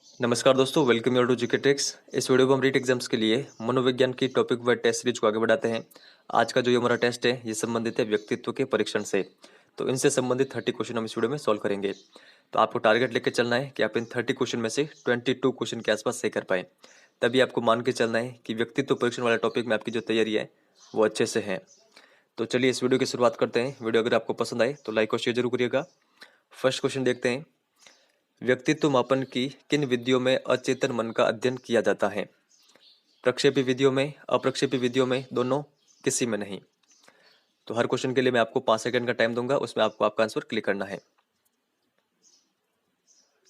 नमस्कार दोस्तों, welcome your to GK tricks. इस वीडियो में हम रीट एग्जाम्स के लिए मनोविज्ञान की टॉपिक वाइज टेस्ट सीरीज को आगे बढ़ाते हैं। आज का जो ये हमारा टेस्ट है ये संबंधित है व्यक्तित्व के परीक्षण से। तो इनसे संबंधित 30 क्वेश्चन हम इस वीडियो में सॉल्व करेंगे। तो आपको टारगेट लेकर चलना है कि आप इन 30 क्वेश्चन में से 22 क्वेश्चन के आसपास सही कर पाए। तभी आपको मान के चलना है कि व्यक्तित्व परीक्षण वाले टॉपिक में आपकी जो तैयारी है वो अच्छे से है। तो चलिए इस वीडियो की शुरुआत करते हैं। वीडियो अगर आपको पसंद आए तो लाइक और शेयर जरूर करिएगा। फर्स्ट क्वेश्चन देखते हैं, व्यक्तित्व मापन की किन विधियों में अचेतन मन का अध्ययन किया जाता है? प्रक्षेपी विधियों में, अप्रक्षेपी विधियों में, दोनों, किसी में नहीं। तो हर क्वेश्चन के लिए मैं आपको 5 सेकंड का टाइम दूंगा, उसमें आपको आपका आंसर क्लिक करना है।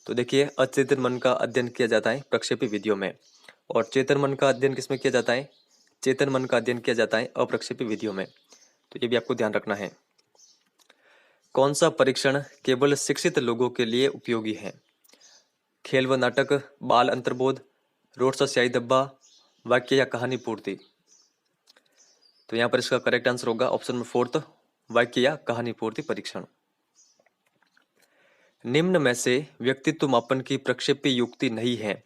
तो देखिए, अचेतन मन का अध्ययन किया जाता है प्रक्षेपी विधियों में, और चेतन मन का अध्ययन किसमें किया जाता है? चेतन मन का अध्ययन किया जाता है अप्रक्षेपी विधियों में। तो ये भी आपको ध्यान रखना है। कौन सा परीक्षण केवल शिक्षित लोगों के लिए उपयोगी है? खेल व नाटक, बाल अंतर्बोध, रोड सा स्याही डब्बा, वाक्य या कहानी पूर्ति। तो यहाँ पर इसका करेक्ट आंसर होगा ऑप्शन नंबर फोर्थ, वाक्य या कहानी पूर्ति परीक्षण। निम्न में से व्यक्तित्व मापन की प्रक्षेपी युक्ति नहीं है?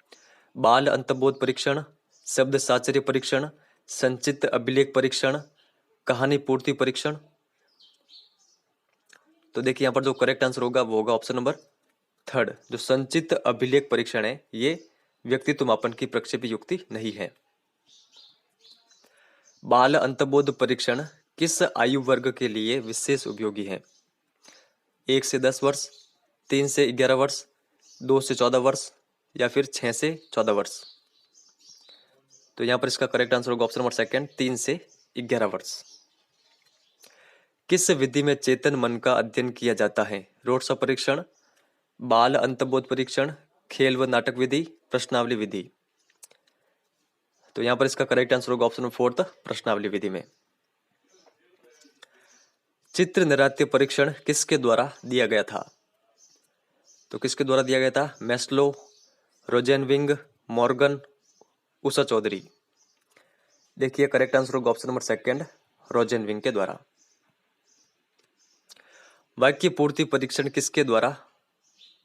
बाल अंतर्बोध परीक्षण, शब्द साचर्य परीक्षण, संचित अभिलेख परीक्षण, कहानी पूर्ति परीक्षण। तो देखिए यहाँ पर जो करेक्ट आंसर होगा वो होगा ऑप्शन नंबर थर्ड, जो संचित अभिलेख परीक्षण है ये व्यक्तित्व मापन की प्रक्षेपी युक्ति नहीं है। बाल अंतर्बोध परीक्षण किस आयु वर्ग के लिए विशेष उपयोगी है? 1 से 10 वर्ष, 3 से 11 वर्ष, 2 से 14 वर्ष, या फिर 6 से 14 वर्ष। तो यहाँ पर इसका करेक्ट आंसर होगा ऑप्शन नंबर सेकंड, 3 से 11 वर्ष। किस विधि में चेतन मन का अध्ययन किया जाता है? रोड शो परीक्षण, बाल अंतर्बोध परीक्षण, खेल व नाटक विधि, प्रश्नावली विधि। तो यहाँ पर इसका करेक्ट आंसर होगा ऑप्शन नंबर फोर्थ, प्रश्नावली विधि में। चित्र नृत्य परीक्षण किसके द्वारा दिया गया था? तो किसके द्वारा दिया गया था? Maslow, रोजेनविंग, Morgan, Usha Chaudhary. देखिए करेक्ट आंसर होगा ऑप्शन नंबर सेकंड, रोजेनविंग के द्वारा। वाक्य पूर्ति परीक्षण किसके द्वारा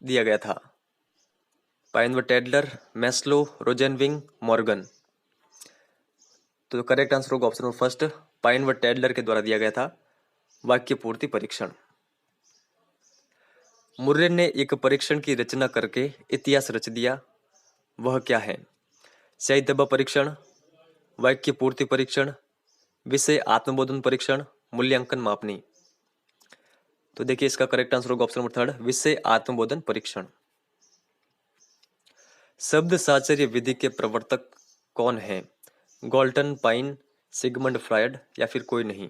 दिया गया था? पाइन व टेडलर, मैस्लो, रोजेनविंग, मॉर्गन। तो करेक्ट आंसर होगा ऑप्शन नंबर फर्स्ट, पाइन व टेडलर के द्वारा दिया गया था वाक्य पूर्ति परीक्षण। मुर्रे ने एक परीक्षण की रचना करके इतिहास रच दिया, वह क्या है? स्याही डब्बा परीक्षण, वाक्य पूर्ति परीक्षण, विषय आत्मबोधन परीक्षण, मूल्यांकन मापनी। तो देखिए इसका करेक्ट आंसर होगा ऑप्शन नंबर थर्ड, विषय आत्मबोधन परीक्षण। शब्द साचर्य विधि के प्रवर्तक कौन है? गॉल्टन, पाइन, सिगमंड फ्रायड, या फिर कोई नहीं।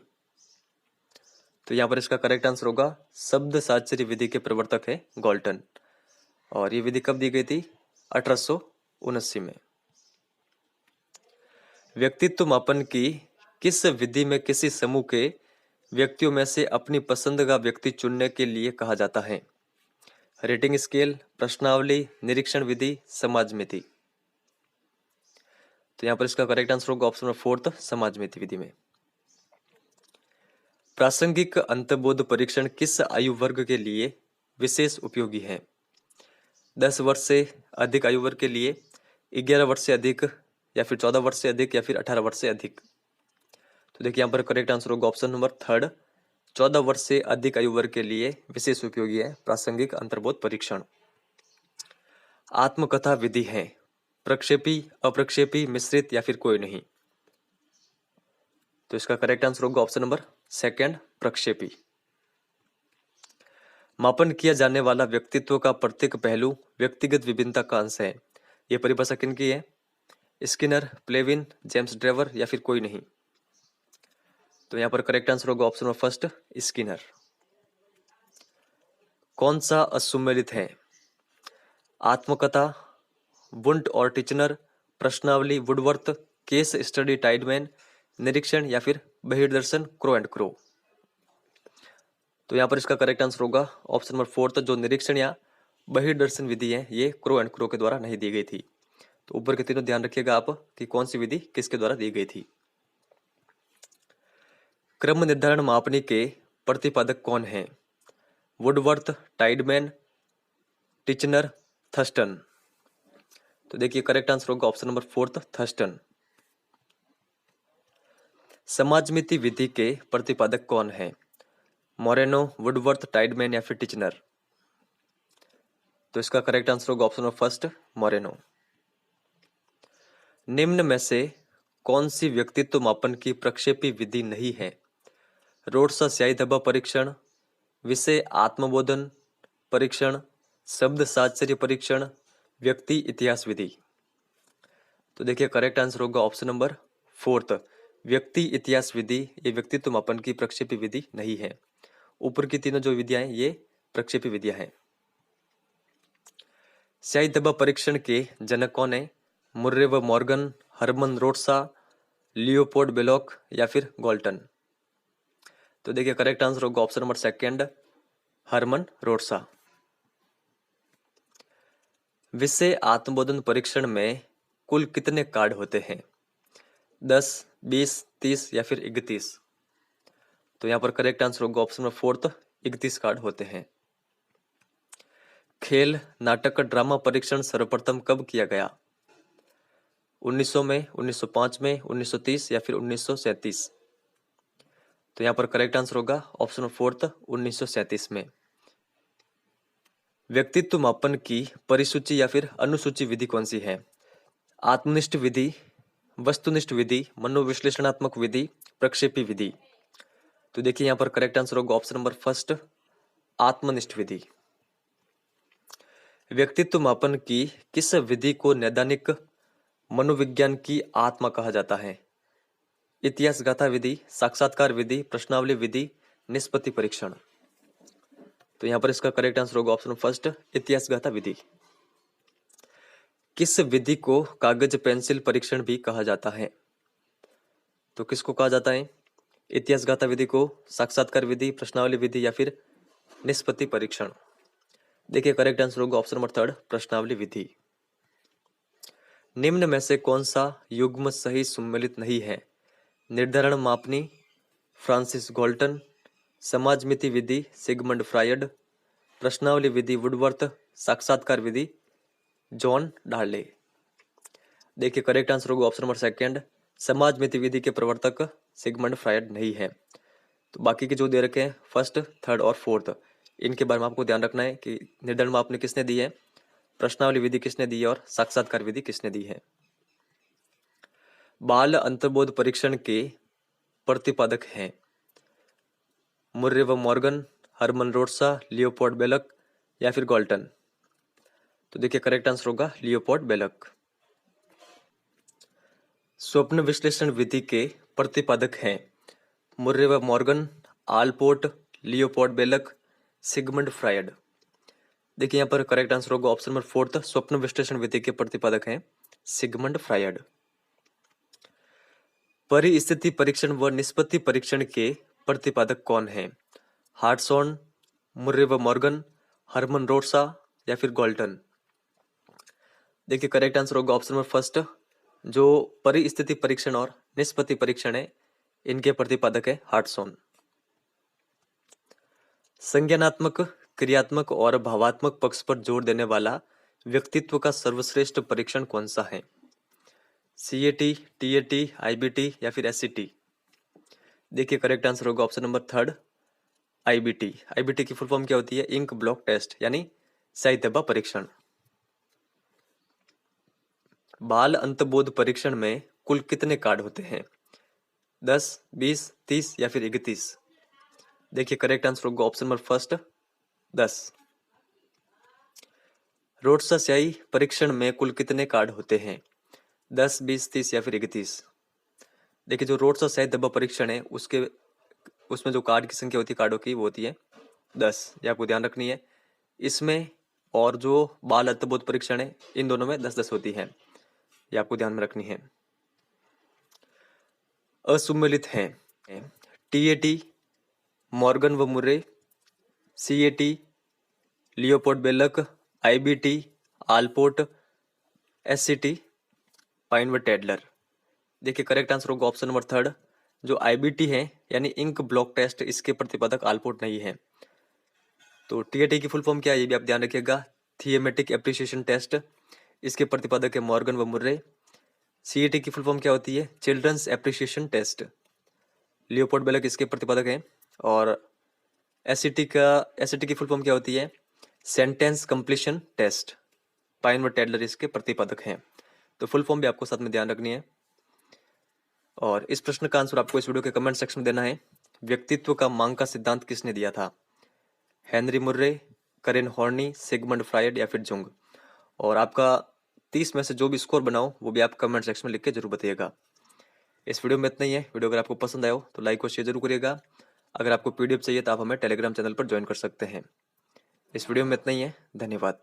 तो यहाँ पर इसका करेक्ट आंसर होगा शब्द साचर्य विधि के प्रवर्तक है गॉल्टन, और ये विधि कब दी गई थी? 1879 में। व्यक्तित्व मापन की किस विधि में किसी समूह के व्यक्तियों में से अपनी पसंद का व्यक्ति चुनने के लिए कहा जाता है? रेटिंग स्केल, प्रश्नावली, निरीक्षण विधि, समाज मिति। तो यहाँ पर इसका करेक्ट आंसर होगा ऑप्शन नंबर फोर्थ, समाज मिति विधि में। प्रासंगिक अंतर्बोध परीक्षण किस आयु वर्ग के लिए विशेष उपयोगी है? 10 वर्ष से अधिक आयु वर्ग के लिए, 11 वर्ष से अधिक, या फिर 14 वर्ष से अधिक, या फिर 18 वर्ष से अधिक। तो देखिए यहाँ पर करेक्ट आंसर होगा ऑप्शन नंबर थर्ड, 14 वर्ष से अधिक आयु वर्ग के लिए विशेष उपयोगी है प्रासंगिक अंतर्बोध परीक्षण। आत्मकथा विधि है प्रक्षेपी, अप्रक्षेपी, मिश्रित, या फिर कोई नहीं। तो इसका करेक्ट आंसर होगा ऑप्शन नंबर सेकंड, प्रक्षेपी। मापन किया जाने वाला व्यक्तित्व का प्रत्येक पहलू व्यक्तिगत विभिन्नता का अंश है। यह परिभाषा किनकी है? स्किनर, प्लेविन, जेम्स ड्रेवर, या फिर कोई नहीं। तो यहाँ पर करेक्ट आंसर होगा ऑप्शन नंबर फर्स्ट, स्किनर। कौन सा असुमेलित है? आत्मकथा, वुंट और टिचनर, प्रश्नावली, वुडवर्थ, केस स्टडी टाइडमैन, निरीक्षण, या फिर बहिर्दर्शन, क्रो एंड क्रो। तो यहाँ पर इसका करेक्ट आंसर होगा ऑप्शन नंबर फोर्थ, जो निरीक्षण या बहिर्दर्शन विधि है ये क्रो एंड क्रो के द्वारा नहीं दी गई थी। तो ऊपर के तीनों ध्यान रखिएगा आप कि कौन सी विधि किसके द्वारा दी गई थी। क्रम निर्धारण मापनी के प्रतिपादक कौन है? Woodworth, Tiedemann, Titchener, Thurston. तो देखिए करेक्ट आंसर होगा ऑप्शन नंबर फोर्थ, थर्स्टन। समाजमिति विधि के प्रतिपादक कौन है? मोरेनो, वुडवर्थ, टाइडमैन या फिर टिचनर? तो इसका करेक्ट आंसर होगा ऑप्शन नंबर फर्स्ट, मोरेनो। निम्न में से कौन सी व्यक्तित्व मापन की प्रक्षेपी विधि नहीं है? रोड्सा स्याही धब्बा परीक्षण, विषय आत्मबोधन परीक्षण, शब्द साहचर्य परीक्षण, व्यक्ति इतिहास विधि? तो देखिए करेक्ट आंसर होगा ऑप्शन नंबर फोर्थ, व्यक्ति इतिहास विधि। ये व्यक्तित्व मापन की प्रक्षेपी विधि नहीं है। ऊपर की तीनों जो विधियां हैं ये प्रक्षेपी विधियां हैं। स्याही धब्बा परीक्षण के जनक कौन है? मुर्रे व मॉर्गन, हरमन रोड्सा, लियोपोल्ड बेलोक या फिर गोल्टन? तो देखिए करेक्ट आंसर होगा ऑप्शन नंबर सेकंड, हरमन रोड्सा। विषय आत्मबोधन परीक्षण में कुल कितने कार्ड होते हैं? 10, 20, 30 या फिर 31? तो यहाँ पर करेक्ट आंसर होगा ऑप्शन नंबर फोर्थ, 31 कार्ड होते हैं। खेल, नाटक, ड्रामा परीक्षण सर्वप्रथम कब किया गया? 1900 में, 1905 में, 1930 या फिर 1937? तो यहाँ पर करेक्ट आंसर होगा ऑप्शन नंबर फोर्थ, 1937 में। व्यक्तित्व मापन की परिसूची या फिर अनुसूची विधि कौन सी है? आत्मनिष्ठ विधि, वस्तुनिष्ठ विधि, मनोविश्लेषणात्मक विधि, प्रक्षेपी विधि? तो देखिए यहाँ पर करेक्ट आंसर होगा ऑप्शन नंबर फर्स्ट, आत्मनिष्ठ विधि। व्यक्तित्व मापन की किस विधि को नैदानिक मनोविज्ञान की आत्मा कहा जाता है? इतिहास गाथा विधि, साक्षात्कार विधि, प्रश्नावली विधि, निष्पत्ति परीक्षण? तो यहाँ पर इसका करेक्ट आंसर होगा ऑप्शन फर्स्ट, इतिहास गाथा विधि। किस विधि को कागज पेंसिल परीक्षण भी कहा जाता है? तो किसको कहा जाता है? इतिहास गाथा विधि को, साक्षात्कार विधि, प्रश्नावली विधि या फिर निष्पत्ति परीक्षण? देखिए करेक्ट आंसर होगा ऑप्शन नंबर थर्ड, प्रश्नावली विधि। निम्न में से कौन सा युग्म सही सम्मिलित नहीं है? निर्धारण मापनी, फ्रांसिस गोल्टन, समाजमिति विधि, सिगमंड फ्रायड, प्रश्नावली विधि, वुडवर्थ, साक्षात्कार विधि, जॉन डार्ले? देखिए करेक्ट आंसर होगा ऑप्शन नंबर सेकंड, समाजमिति विधि के प्रवर्तक सिगमंड फ्रायड नहीं है। तो बाकी के जो दे रखे हैं फर्स्ट, थर्ड और फोर्थ, इनके बारे में आपको ध्यान रखना है कि निर्धारण मापनी किसने दी है, प्रश्नावली विधि किसने दी है और साक्षात्कार विधि किसने दी है। बाल अंतर्बोध परीक्षण के प्रतिपादक हैं मुर्रे व Morgan, Herman Rorschach, Leopold Bellak या फिर गोल्टन? तो देखिए करेक्ट आंसर होगा लियोपोल्ड बेलक। स्वप्न विश्लेषण विधि के प्रतिपादक हैं मुर्रे व Morgan, Allport, Leopold Bellak, Sigmund Freud? देखिए यहाँ पर करेक्ट आंसर होगा ऑप्शन नंबर फोर्थ, स्वप्न विश्लेषण विधि के प्रतिपादक हैं सिगमंड फ्रायड। परिस्थिति परीक्षण व निष्पत्ति परीक्षण के प्रतिपादक कौन हैं? हार्टसॉन, मुर्रे व मॉर्गन, हरमन रोड्सा या फिर गोल्टन? देखिए करेक्ट आंसर होगा ऑप्शन नंबर फर्स्ट, जो परिस्थिति परीक्षण और निष्पत्ति परीक्षण है इनके प्रतिपादक है हार्टसॉन। संज्ञानात्मक, क्रियात्मक और भावात्मक पक्ष पर जोर देने वाला व्यक्तित्व का सर्वश्रेष्ठ परीक्षण कौन सा है? CAT, TAT, IBT या फिर SCT? देखिए करेक्ट आंसर होगा option number third, IBT। IBT की फुल फॉर्म क्या होती है? इंक ब्लॉक टेस्ट, यानी स्याही धब्बा परीक्षण। बाल अंतर्बोध परीक्षण में कुल कितने कार्ड होते हैं? 10, 20, 30 या फिर 31? देखिए करेक्ट आंसर होगा ऑप्शन नंबर फर्स्ट, 10। रोड्सा स्याही परीक्षण में कुल कितने कार्ड होते हैं? 10, 20, 30 या फिर 31? देखिए जो रोड्सा स्याही धब्बा परीक्षण है उसमें जो कार्ड की संख्या होती है कार्डों की वो होती है 10, ये आपको ध्यान रखनी है। इसमें और जो बाल अंतर्बोध परीक्षण है इन दोनों में 10-10 होती है, ये आपको ध्यान में रखनी है। असुम्मिलित हैं TAT, मॉर्गन व Murray, CAT, Leopold Bellak, IBT, Allport, SCT, Pine व टेडलर? देखिए करेक्ट आंसर होगा ऑप्शन नंबर थर्ड, जो IBT है यानी इंक ब्लॉक टेस्ट, इसके प्रतिपादक आलपोर्ट नहीं है। तो TAT की फुल फॉर्म क्या है ये भी आप ध्यान रखिएगा, थियोमेटिक एप्रिसिएशन टेस्ट। इसके प्रतिपादक है मॉर्गन व मुर्रे। सीईटी की फुल फॉर्म क्या होती है? Children's appreciation test. Leopold Bellak इसके प्रतिपादक हैं। और एसईटी की फुल फॉर्म क्या होती है? Sentence completion test. पाइन व टेडलर इसके प्रतिपादक हैं। तो फुल फॉर्म भी आपको साथ में ध्यान रखनी है। और इस प्रश्न का आंसर आपको इस वीडियो के कमेंट सेक्शन में देना है। व्यक्तित्व का मांग का सिद्धांत किसने दिया था? हेनरी मुर्रे, करेन हॉर्नी, सिगमंड फ्रायड या फिर जुंग। और आपका 30 में से जो भी स्कोर बनाओ वो भी आप कमेंट सेक्शन में लिख के जरूर बताइएगा। इस वीडियो में इतना ही है। वीडियो अगर आपको पसंद आया हो तो लाइक और शेयर जरूर करिएगा। अगर आपको पीडीएफ चाहिए तो आप हमें टेलीग्राम चैनल पर ज्वाइन कर सकते हैं। इस वीडियो में इतना ही है। धन्यवाद।